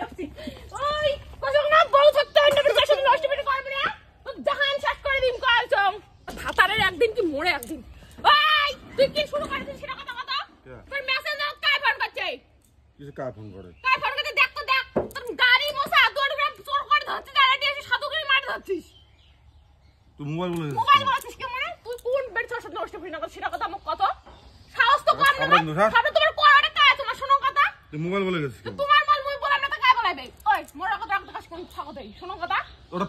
দেখছি ওই কসম না বউ থাকতে অন্য বের সাথে নষ্ট করে করবে না তো জাহান শেষ করে দিম কালচং ভাতারের একদিন কি মোড়ে একদিন ওই তুই কি শুরু করেছিস সেটা কথা কথা তোর মেসেজ কাই ফোন করছে কিছু কাই ফোন করে দেখ তো দেখ তোর গাড়ি মোসা তোর গ্রাম চোর করে ধরছিস আর এটি এসে সাধু করে মার ধরছিস তুই মোবাইল বলেছিস কি মানে তুই কোন বের সাথে নষ্ট করে না সেটা কথা আমাকে কত সাহস তো কম না সামনে তোমার কোয়ারে কাজ তোমার শোনো কথা তুই মোবাইল বলে গেছিস তোমার মাল মুই বললাম না তো কাই বলাইবে ওই মোর কথা রাখতে কাজ কোন ছাগো দেই শোনো কথা ওটা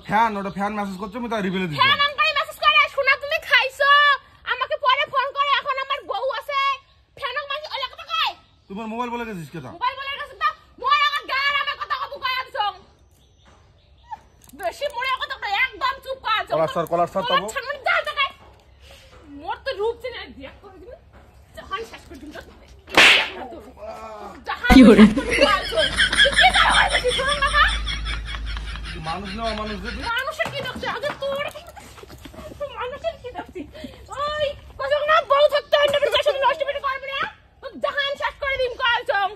ফ্যান মেসেজ করছে আমি তাই রিপ্লাই দিছি ফ্যান আঙ্কাই মেসেজ করে শোনা তুমি খাইছো আমাকে পরে ফোন করে এখন আমার বউ আছে ফ্যানক মাঝে ওই কথা কই তোমার মোবাইল বলে গেছিস কেটা মোবাইল বলে গেছিস তো মোর আমার গার আমার কথা কবু কই আছো বেশি মোরে কথা একদম চুপ কর আছো কলার স্যার তাবো মোর তো রূপ চিনে দেখ করে দিবি জাহান শেষ করে দিন কি করে মানুষ না মানুষ দেখবি মানুষের কি দেখছিস আগে তোর মানুষের কি দেখছিস ওই কসম না বউ থাকতে অন্য বের সাথে নষ্ট করে করবে না তো জাহান শেষ করে দিম কালচং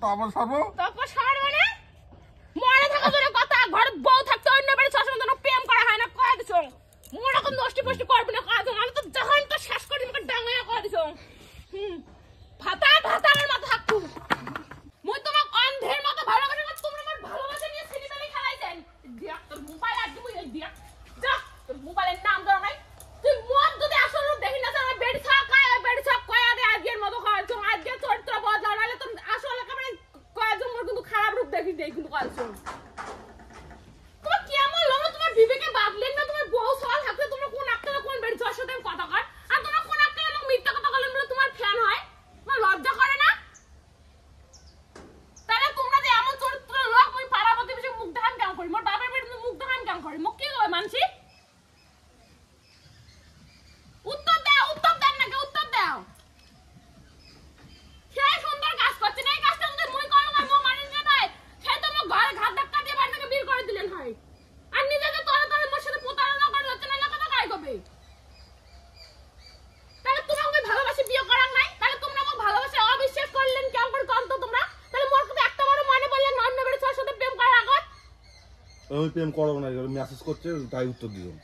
তারপর সাবো তারপর সার মানে মরে থাকা ধরে কথা ঘরে বউ থাকতে অন্য বের সাথে প্রেম করা হয় না কয় দিছ মোর এখন নষ্ট ফষ্ট করবে না কাজ আমি তো জাহান তো শেষ করে দিম ডাঙায়া কয় দিছ ভাতার মতো থাকতু মই তোমাক অন্ধের মতো ভালোবাসা কর তোমরা আমার ভালোবাসা নিয়ে ছেলেবেলে খেলাইছেন দেখ তোর মোবাইল আর দিবি এই দেখ যা তোর মোবাইলের নাম ধর নাই তুই মন যদি আসল দেখি না আমার বেড ছাক কয়া দে আজকের মতো খাওয়াছ আজকে চরিত্র বদলা নালে তোর আসল একেবারে কয়া জমর কিন্তু খারাপ রূপ দেখি দেই কিন্তু কালছ তোমার কেমন লাগলো তোমার বিবেকে বাদলেন না তোমার বউ সওয়াল থাকতে তোমরা কোন একটা কোন বেড যার সাথে কথা কর আর তোমরা কোন একটা আমাকে মিথ্যা কথা বলেন বলে তোমার ফ্যান হয় তোমার লজ্জা করে না তাহলে তোমরা যে এমন চরিত্র লোক ওই পাড়া প্রতিবেশী মুখ দেখান কেন করি মোর বাপের বাড়িতে মুখ দেখান কেন করি মুখ কি কয় মানছি উত্তর দেন নাকি উত্তর দাও সে সুন্দর কাজ করছে না এই কাজটা যদি মুই করো আর মো মানি না দেয় সে তো মো ঘরে ঘাট ধাক্কা দিয়ে বাড়ি থেকে বের করে দিলেন হয় আর নিজেকে তোরে মোর সাথে প্রতারণা করে হচ্ছে না কথা কাই কবে তাহলে তোমরা ওই ভালোবাসি বিয়ে করার নাই তাহলে তোমরা আমাকে ভালোবাসে অবিশ্বাস করলেন কেমন করে কম তো তোমরা তাহলে মোর কথা একটা বড় মনে বললেন অন্য বেড়ে ছোট সাথে প্রেম করার আগত আমি প্রেম করব না মেসেজ করছে তাই উত্তর দিলাম